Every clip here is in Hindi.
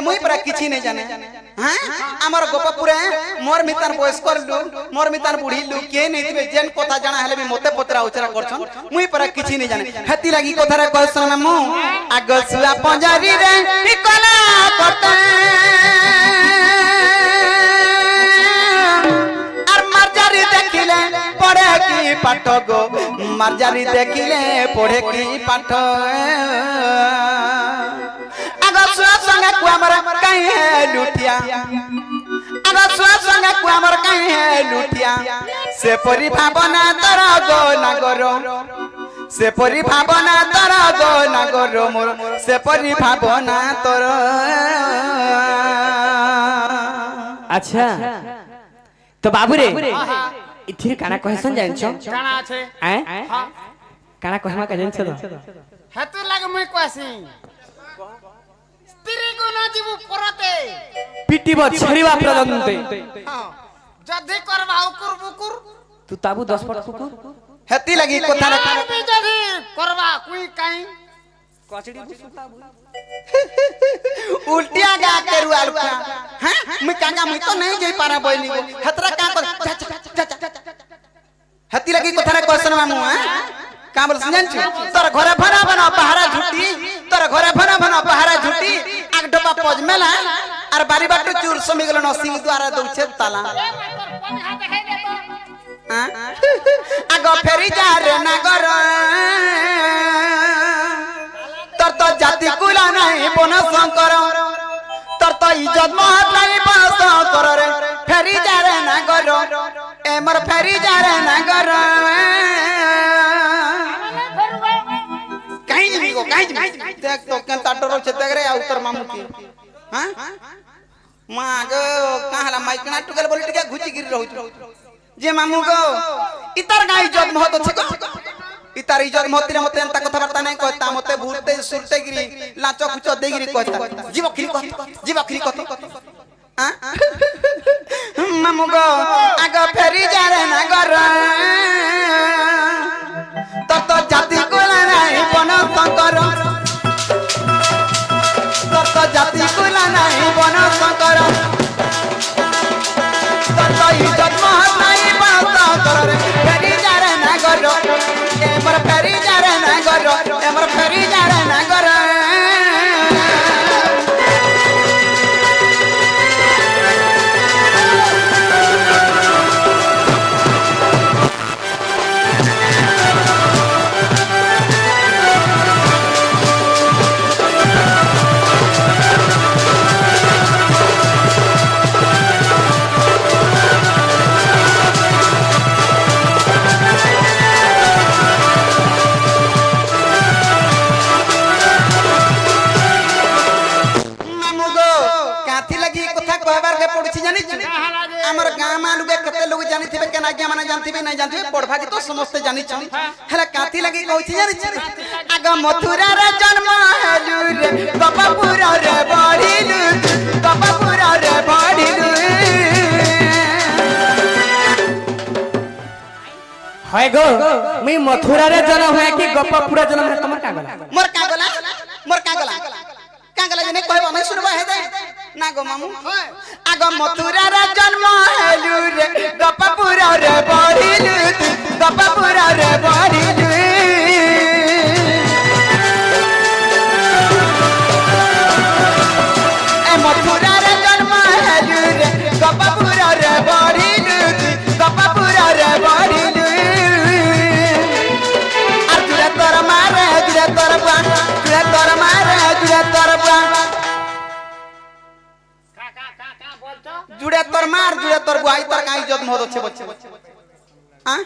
मुई पर किछि नहीं जाने हां हमर गोपपुरे मोर मितान बयस करलु मोर मितान बुढ़ी लु के नहीं दिबे जेन कथा जाना हेले भी मते पतरा उचरा करछन मुई पर किछि नहीं जाने हेती लागी कथा रे कहसन मु आग सुआ पंजारी रे निकला कटा और मरजारी देखिले पढ़े की पाठ गो मरजारी देखिले पढ़े की पाठ आग सुआ संगे को हमर काहे लुटिया आग सुआ संगे को हमर काहे लुटिया से परि भावना तर गो नगर से परि भावना तर गो नगर मोर से परि भावना तर अच्छा तो बाबू रे इथिर काना कहसन जानछो काना আছে हैं काना कहमा का जानछो हेतु लागे মই कहसी स्त्री को ना जीव परते पिटिब छरिवा प्रदंते हां जदी करबा उकुर बुकुर तू ताबू 10 फट कुकुर हेती लगी कोथा रे भी जदी करबा कोई काई कचड़ी बुसुताबू उल्टिया गा करू आलुका हैं मैं कांगा मैं तो नहीं जाई पारा बोइनी को हतरा का कर हेती लगी कोथा रे क्वेश्चन मामू हैं का बोल सुनन छु तोर घरे भरा बना पहाड़ा झुटी तोर घरे भरा बना पहाड़ा झुटी आग डबा पज मेला और बारी बाटू चूर समी गेलो न सिंह द्वारा दउछे ताला हां आगो फेरी जा रे नागर तर तो जाति कुला नहीं बन शंकर तर तो इज्जत महत नहीं बन शंकर रे फेरी जा रे नागर एमर फेरी जा रे नागर कहीं देख तो केन ताटरो छे देख रे उतर मामू की हां माग काहला माइकना टुगल बोली टिका घुची गिर रहू जे मामू गो इतर गाय इज्जत महत छे को इतर इज्जत महत रे मते अंता कथा वार्ता नहीं कहता मते भूरते सुरते गिरी लाचो खुचो दे गिरी कहता जीव खिरी कथ हां मामू गो आग फेरी जा रे नागर तो जाति कोला नहीं बन शंकर तो जाति कोला नहीं बन शंकर तो इज्जत महत नहीं बन शंकर फेरी जा रे नागर एमर फेरी जा रे नागर एमर फेरी जा रे नागर हमर गांव मालू के कते लोग जानि थिबे केना आज्ञा माने जानथिबे नहीं जानथिबे पढ़भा के तो समस्त जानि छ हेला काथी लगी कहू छी जानि छ आग मथुरा रे जन्म हेलु रे गपपुर रे बढिलु गपपुर रे बढिलु हाय गो मैं मथुरा रे जन्म है कि गपपुर जन्म है तमर का गला मोर का गला जने कहबो नहीं सुनबो हे दे ना गो मामू आग मथुरा रे जन्म हेलु रे गपपुर रे बढिलु गपपुर रे बढिलु ए मथुरा रे जन्म हेलु रे गपपुर रे बढिलु गपपुर रे बढिलु और जुरे तोर मारे जुरे तोर बा जुरे तोर मारे जुरे तोर बा जुड़े तोर मार जुड़े तोर बुआई तोर काई इज्जत महत अच्छे बच्चे हां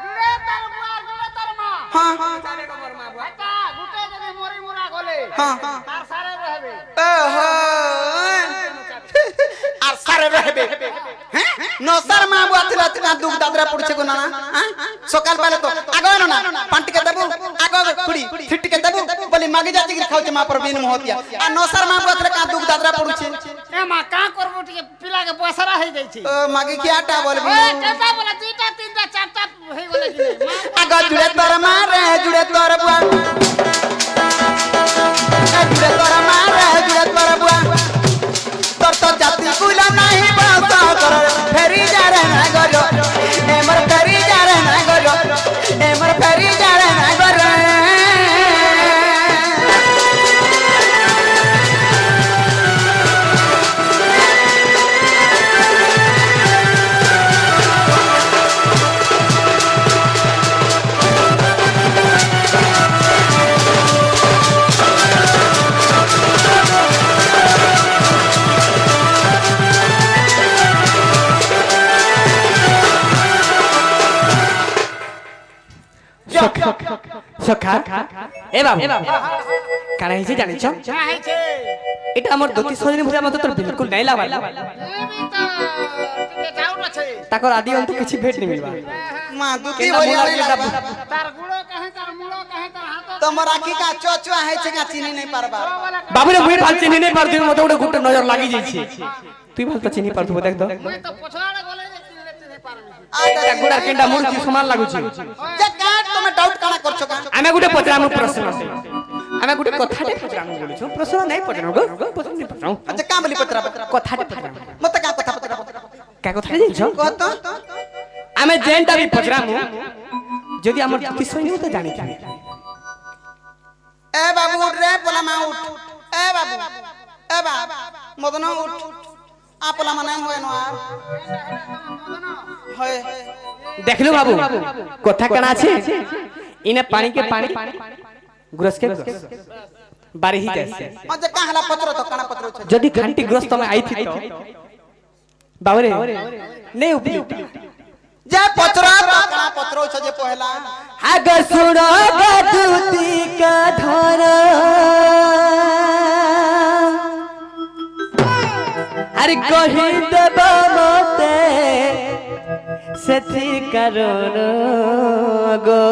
जुड़े तोर बुआ जुड़े तोर मां हां सारे को मोर मां बेटा गुटे जदी मोरी मुरा गले हां तार सारे रहबे ओहो आर सारे रहबे हैं नो सर मां बुआ तिला तिला दुख दादरा पड़छे को ना हां सकाल पाले तो आगो ना पांटी के देबू आगो खुड़ी फिट के देबू बोली मागे जाती के खाउचे मां पर बिन महतिया आ नो सर मां बुआ तिला का दुख दादरा पड़छे ए मां का करबो टिके पिला के बसरा हे जाई छी ओ मागे की आटा बोलबी ए केता बोला दुईटा तीनटा चारटा हे गेले कि आगो जुड़े तोर मारे जुड़े तोर बुआ जुड़े तोर मारे जुड़े तोर बुआ সখা এ বাবু কানা হিসে জানিছ क्या है छे এটা আমার দতি সজনী ভরে আমার তোর বিলকুল নাই লাগা ये भी तो टिके जाऊ न छे তাকর আদি অন্ত কিছু ভেট নি মিলবা মা দুতি কেনা ভরি মোলা আনি কেনা तार गुड़ो कहे तार मुड़ो कहे तार हाथ তোমার আখি কা চচুয়া হইছে কা চিনি নাই পারবা বাবুরে মুই ভাল চিনি নাই পারতি মতে ওটা গুটে নজর লাগি যাইছে তুই ভাল তো চিনি পারতু দেখ তো मैं तो पछवाड़े बोले जे चिन्ह पारबे এটা গুড়ার কেন্ডা মূর্তি সমান লাগুছি যে কাট তুমি ডাউট কানা করছো কা আমি গুটে পচরামু প্রশ্ন আমি গুটে কথাটে পচরামু বলিছো প্রশ্ন নাই পচরামু গো প্রশ্ন নাই পচরামু আচ্ছা কা বলি পত্রা কথাটে পচরামু মতে কা কথা পত্রা কা কথা জানিছো কত আমি জেনটা বি পচরামু যদি আমার দতি সজনী তো জানি জানি এ বাবু উঠ রে পোলা মা উঠ এ বাবু এ বা মদন উঠ আ পোলা মানে হয় না আর হয় দেখলো বাবু কথা কেন আছে ইনা পানি কে পানি গ্রস কে গ্রস বাড়ি হি যাচ্ছে মতে কা হলা পত্র তো কানা পত্র আছে যদি খান্টি গ্রস তুমি আইথি তো বাবরে নে উপলি যে পত্র তো কানা পত্র আছে যে পহলা আগ সুড়ো গদুতি কা ধর আরে কহি দেব মতে সেথি কারণ গো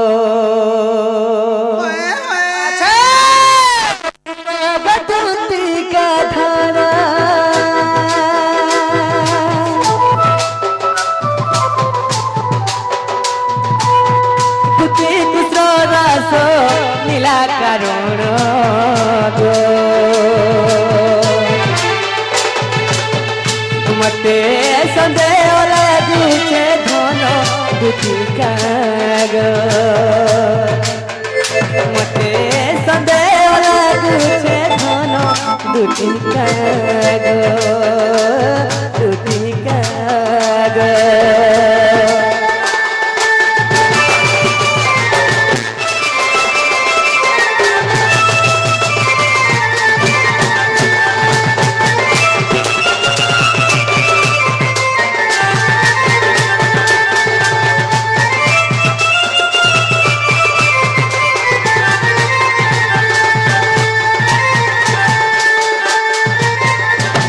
আছে গদুতি কা ধর তুতি কুসরাস নীলা কারণ গো মতে সন্দেহ লাগুছে ধন দুটি কাগ মতে সন্দেহ লাগুছে ধন দুটি কাগ দুটি কাগ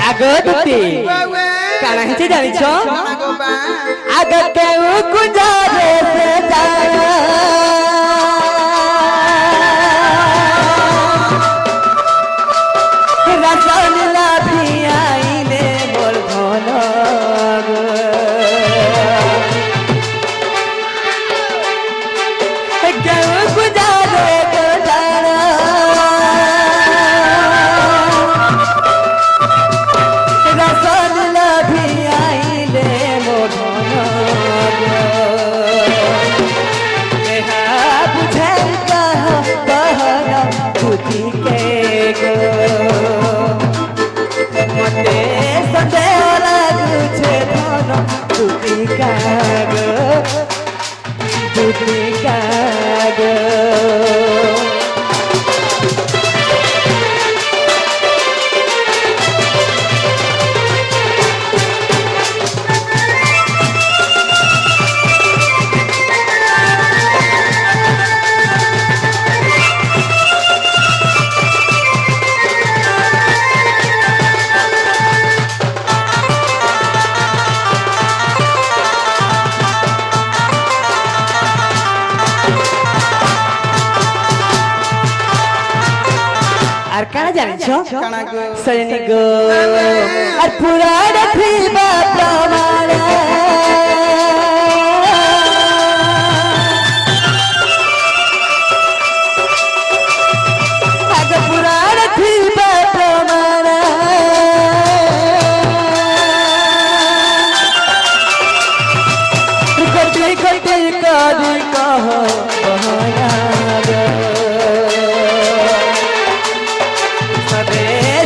আগতে কানা হিচে জানিছ কানা গো বা আগতে গুজারে সে যায় রাজন লাভি আইলে মোর ধন কেউ গুজারে গোজারা রাজন লাভি আইলে মোর ধন নেহা বুঝে কহ কহর বুঝি কে গো মতে সন্দেহ লাগুছে ধন দুটি কাগ দুটি কাগ আর কানা জানিছ কানা গো সজনী গো আর পুরাণ থিবা প্রমাণ আগ পুরাণ থিবা প্রমাণ কটি কটি করি কহ সবে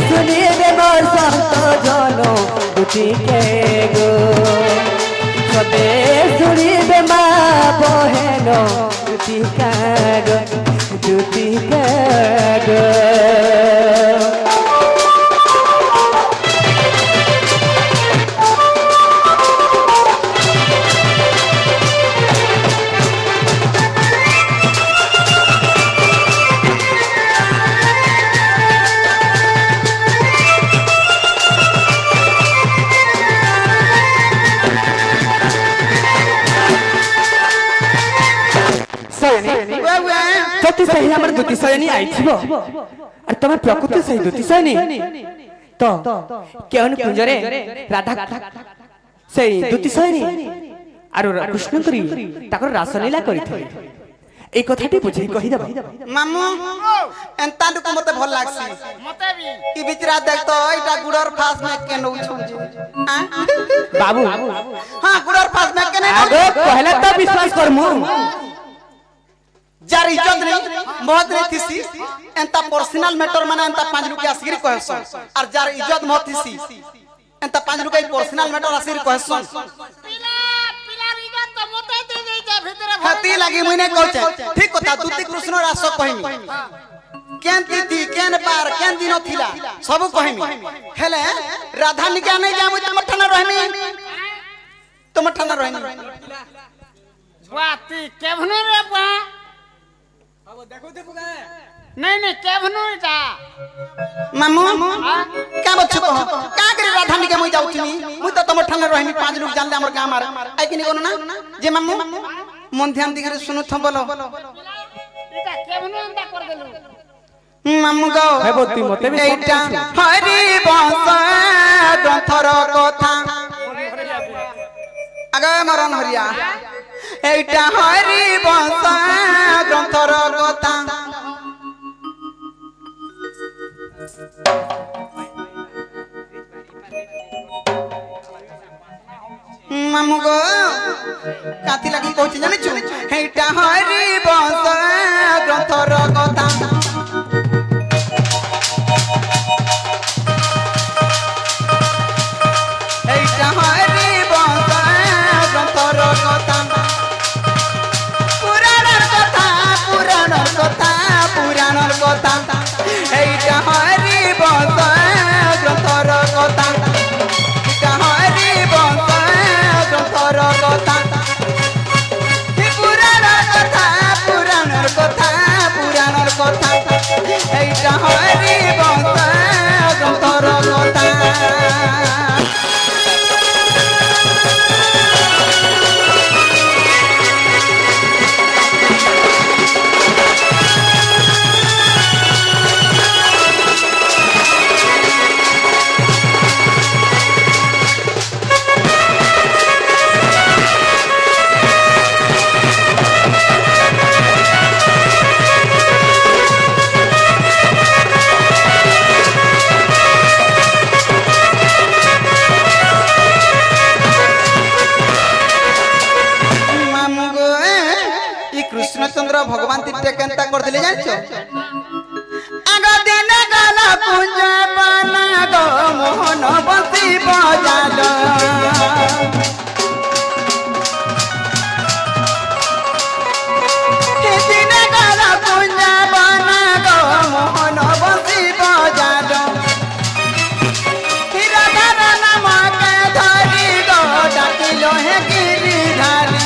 শুনিবে মোর সন্ত জন দুটি কে গো সবে শুনিবে মা বহেন দুটি কাগ দুটি কাগ सत्य सही हमर दुतिशयनी आइथिबो और तमे प्रकृति सही दुतिशयनी तो केहन कुंजरे राधा सही दुतिशयनी और कृष्ण करी ताकर रासलीला करिथि ए कथाटी बुझै कहि देबा मामू एंता को मते भल लागसी मते भी ई बिचरा देख तो एटा गुड़र फास में के नउ छु बाबू हां गुड़र फास में के नहीं आगे पहले तो विश्वास करमु जार इज्जत नहीं बहुत नहीं थीसी एंता पर्सनल मैटर माने एंता 5 रुपया आसिर कहसन और जार इज्जत मत थीसी एंता 5 रुपया पर्सनल मैटर आसिर कहसन पिला पिला इज्जत तो मते दे दे जे भीतर हती लागी मुने कहचे ठीक कथा दुती कृष्ण रास कहिमी केन तिथि केन पार केन दिन थिला सब कहिमी हेले राधा निका नहीं जामु त मठना रहमी तो मठना रहमी बाती केभनु रे बा अब देखो देखो नहीं नहीं केभनु जा मामू का बच्चो कह का करे राधा निके मुई जाउछनी मुई तो तम ठन रहमी 5 लोग जानले हमर गाम मार आई किनी कोन ना जे मामू मन ध्यान दिगरे सुनु थम बोलो इटा केभनु अंदा कर देलु मामू गो हेबती मते भी एटा हरि बंश ग्रंथर कथा आगे मरन हरिया एटा हरि बंश ग्रंथर कथा मामू गो काती लगी कहछि जानि छु एटा हरि बंश ग्रंथर कथा एटा हरि बंश ग्रंथर कथा पुराणर कथा पुराणर कथा पुराणर कथा एटा हरि बंश ग्रंथर कथा एटा हरि बंश ग्रंथर कथा पुराणर कथा पुराणर कथा पुराणर कथा एटा हरि बंश ग्रंथर कथा कृष्णचंद्र भगवान तीर्थे केनता करथिले जानछो आगा दिन गाला कुंज बना गो मोहन बंसी बजालो दिन गाला कुंज बना गो मोहन बंसी बजालो राधा नाम के धरी गो डाकिलो हे गिरिधारी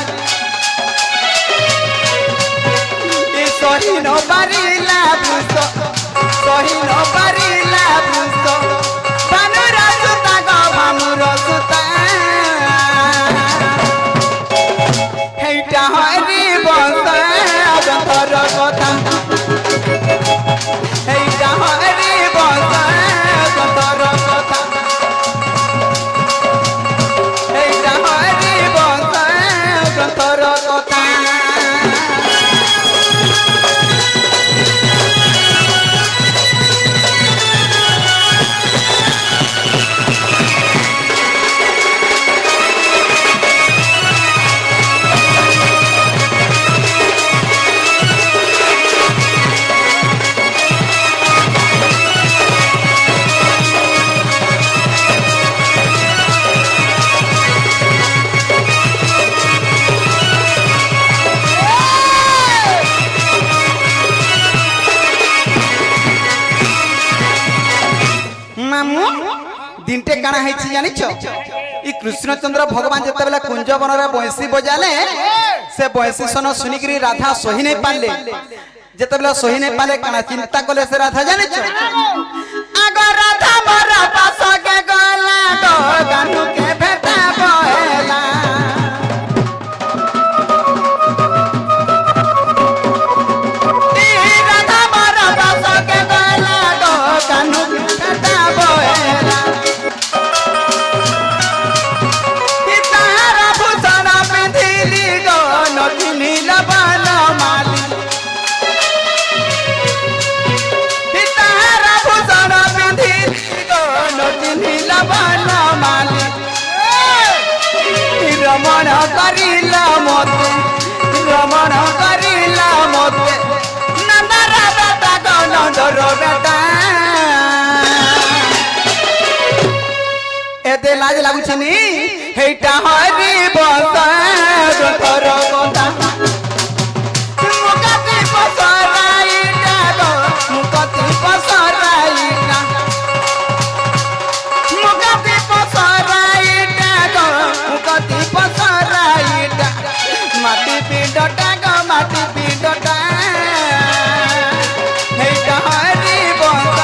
सही न पारिला भूत सही न पारिला भूत बानुर सुता गो भामुर सुता हेटा हरि बंश ग्रंथर कथा हेटा हरि बंश ग्रंथर कथा हेटा हरि बंश ग्रंथर कथा दिनटे काना है जानिछ ई कृष्णचंद्र भगवान जते बेला कुंज वन रे बंसी बजाले से बंसी सन सुनिकरी राधा सही नहीं पाले जते बेला सही नहीं पाले काना चिंता कले से राधा जानिछ अगर राधा मरा पास के गला तो गानु के भेटा बहेला ई ग्रंथर बेटा एते लाज लागुछि नी हेटा हरि बंश ग्रंथर कथा मुकति पसराइटा गो मुकति पसराइटा मुकति पसराइटा गो मुकति पसराइटा माटी पिंडटा गो माटी पिंडटा हेटा हरि बंश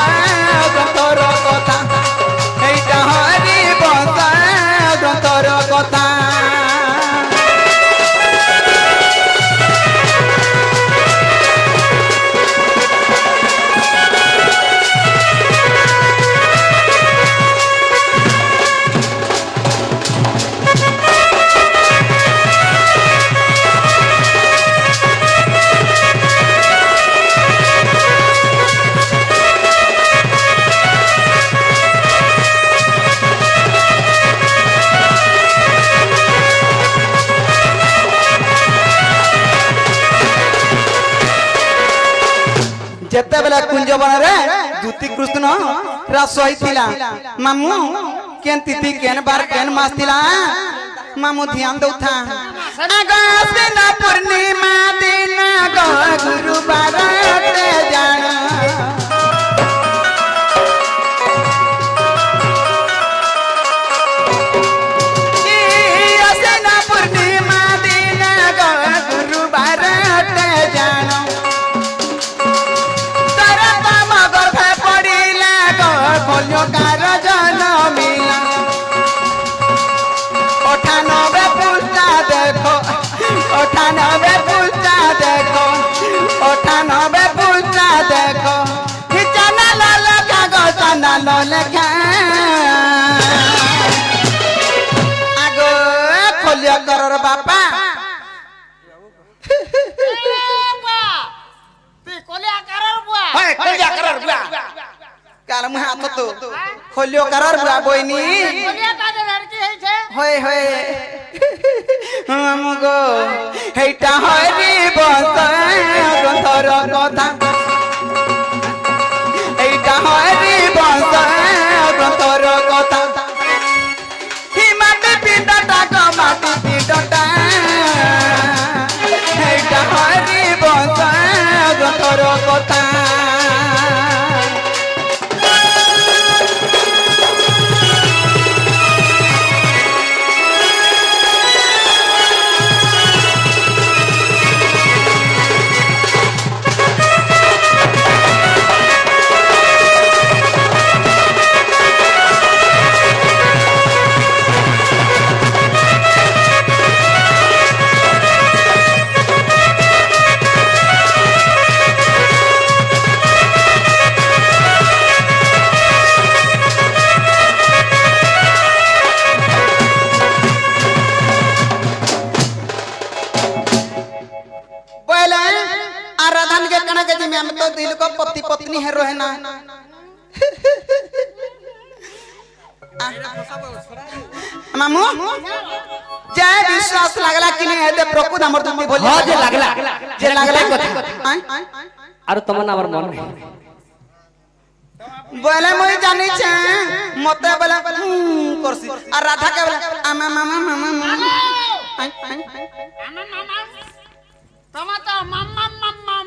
ग्रंथर कथा हेटा हरि बंश ग्रंथर कथा जेते बेला कुंजवन रे दूती कृष्ण रास होइतिला मामू केन तिथि केन बार केन मास थिला मामू ध्यान दउथा अगस्तिन पूर्णिमा दिन गो गुरुवार ते जाना अगस्तिन पूर्णिमा दिन गो गुरुवार ते जाना बोलियो कार जनमिला 98 पुष्टा देखो 98 पुष्टा देखो 98 पुष्टा देखो चना लाल कागज चना लाल लिखा आगो खोलियो करर बापा काल मुह हाथ तो खोलियो करर बुआ बोइनी बोलिया का लड़की है छे होय होय हमगो हेटा हरि बंश ग्रंथर कथा हेटा हरि बंश ग्रंथर कथा ही माटी पिंडटा ग माटी पिंडटा हेटा हरि बंश ग्रंथर कथा हम तो दिल को पति पत्नी है रोहे ना मामू जय विश्वास लागला कि नहीं है प्रकृत हमर तुम बोल हां जे लागला कथा आरो तमन हमर मन बोले मोई जानी छे मते बोला करसी और राधा के बोला मामा मामा मामा तमा तो मम्मा मम्मा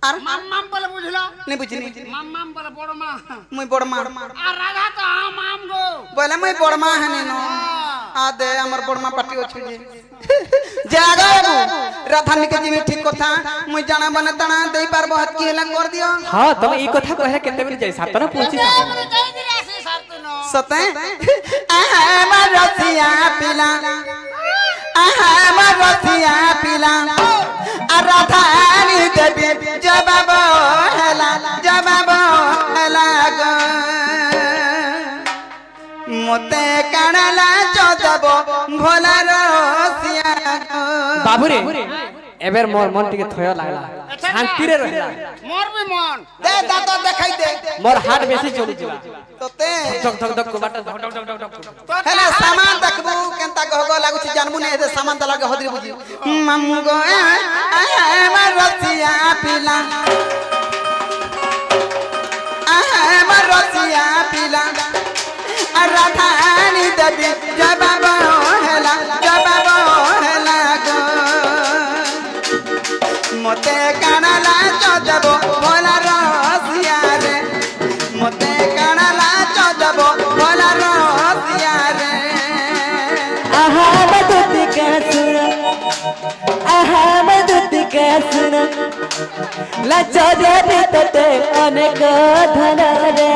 আর মাম বলে বুঝলো নে বুঝিনি মাম বলে বড় মা মুই বড় মা আর রাধা তো মাম গো বলে মুই বড় মা হানি নো আ দে আমার বড় মা পাটি আছে যে জাগা রাধা নিকে জিমি ঠিক কথা মুই জানা বনে তানা দেই পারবো হাত কি হেলা कर दियो हां तुम ई कथा कहे केते बेले जाई सातन पहुंची सते हमर रसिया पिला हमर रसिया पिला राधानी देवी जबाब हेला गो मते काणला जब भोला रसिया गो बाबू रे एबर मोर मन टिके थयो लागला शांति रे रहला मोर भी मन दे दातो देखाई दे मोर हाथ बेसी चली जिला तोते धक धक धक बाट धक धक धक धक हेले सामान देखबू केनता गहगो लागु छी जानमु ने ए सामान त लागे हदरी बुझी मामू गो हमर रसिया पिला है मरसिया पिला राधानी देवी जब हेला गो मते काना लाच देबो भोला रसिया रे मते काना लाच देबो भोला रसिया रे लाच देवी तते अनेक धन रे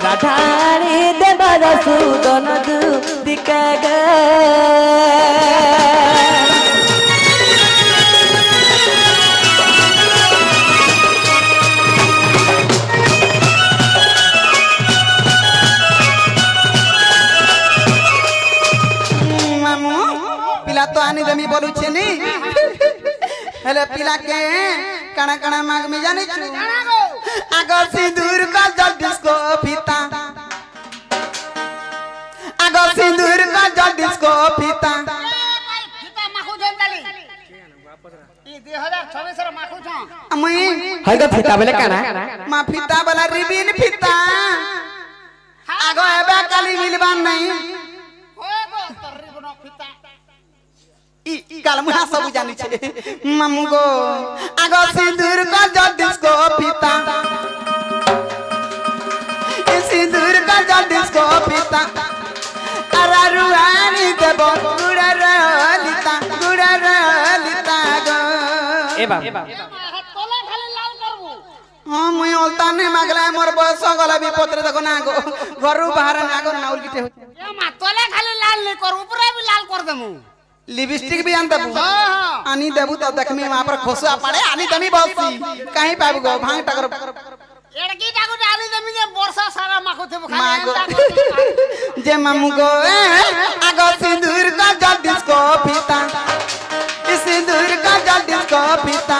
राधानी देवर सुदन दुदिका गे तो आनी दमी बोलू छेनी हेले पिला के कणा कणा माग में जाने छु आगो सिंदूर का जल डिस्को फीता आगो सिंदूर का जल डिस्को फीता फीता माखु जंदाली ई 2026 रे माखु छ मई हइगा फीता बेले काना मा फीता वाला रिबिन फीता आगो एबे काली मिलबान नहीं होए गो तर्री बनो फीता ई काल मुहा सब जानी छे मामू गो आगो सिंदूर का जल डिस्को फीता ई सिंदूर का जल डिस्को फीता अरा रुआनी देबो गुड़ा रलिता गो ए बा तोले खाली लाल करबू हां मैं ओलता ने मागला मोर बयस गला विपत्र देखो ना गो घरु बाहर ना गो ना उलगिटे हो ए मा तोले खाली लाल नहीं कर ऊपरे भी लाल कर देमु लिपस्टिक भी आन देबू हां आनी देबू तो देखमी वहां पर खोसुआ पड़े आनी दमी बसी कहीं पाबू गो भांग टकर एड़की टाकू डाली देमी जे वर्षा सारा माखु थे मागो खाली जे मामू गो आगो सिंदूर का जल डिस्को फीता इस सिंदूर का जल डिस्को फीता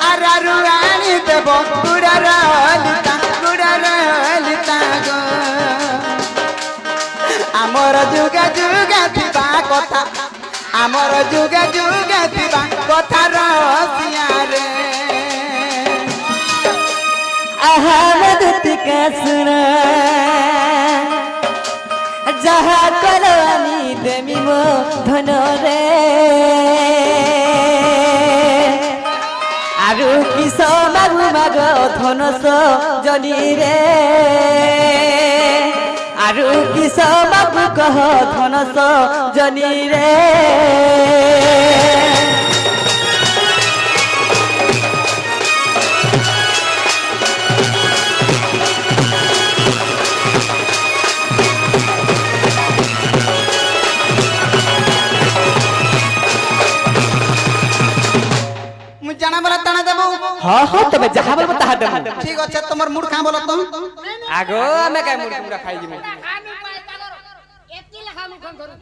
अरा रुआनी देबो गुड़ा रलिता गो आमर जुगे जुगे थिबा कथा आमर जुगे जुगे थिबा कथा रसिया रे अहमद तिका सुना जहा कलानी देमी मो धन रे आरु किस मागु माग धन स जनी रे आरु किस मागु कह धन स जनी रे जाना बोला ताना देबो हाँ हाँ तबे जहाँ बोल बता दे ठीक अच्छे तुम्हार मूड कहाँ बोला तुम आगो मैं काय मुर्गा मुर्गा खाई जिमे खानी पाए तागर एती लखा मुखन धरु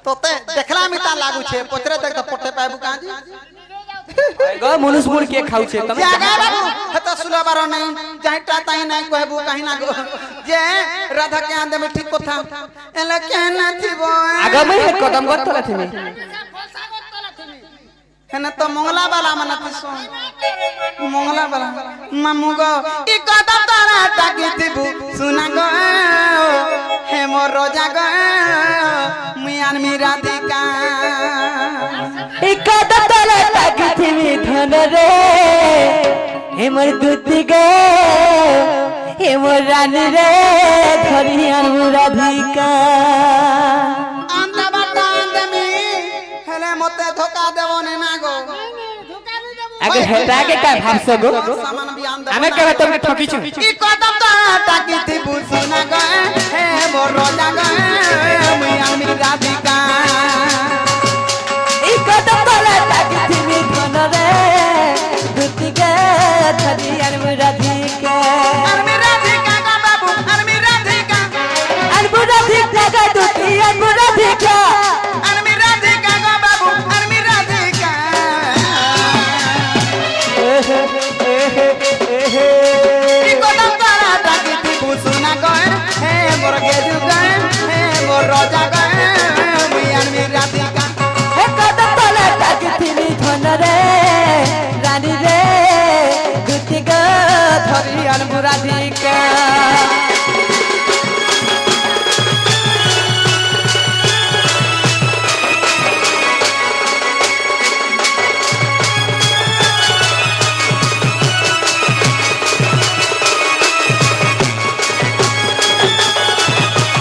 तोते देखला मिता लागू छे पोतरे देख तो पट्टे पाबू कहाँ जी गो मनुष मुर के खाऊ छे तमे जागा बाबू हता सुला बारो नहीं जाइटा ताई नहीं कहबू कहीं ना गो जे राधा के आंदे में ठीक कथा एला के ना थिबो आगो मैं कदम गत तला थिमे हेने तो मंगला वाला मन तिसो मंगला वाला मामू गो ई कदम तारा टाकी थिबू सुना गो हे मोर रोजा गो मियान मी राधिका एक दतल तक थिमी धन रे हे मोर दूती गे हे मोर रानी रे धरिया राधिका आंदा बाटा आंदमी हेले मते धोखा देबो ने ना गो आगे हेटा के का भाबसो गो सामान भी आंदा हमें कहबे तुमके ठकी छु ई कदम तारा टाकी थिबू सुना गो हे मोर रोजा गो मियान मी राधिका एक दतल तक थिमी धन रे दूती गे धरिया राधिका अरमी राधिका का बाबू अरमी राधिका अनबु राधिका का दूती अनबु राधिका अरमी राधिका का बाबू अरमी राधिका ई कदम तारा टाकी थिबू सुना गो हे मोर गेजु गो हे मोर रोजा गो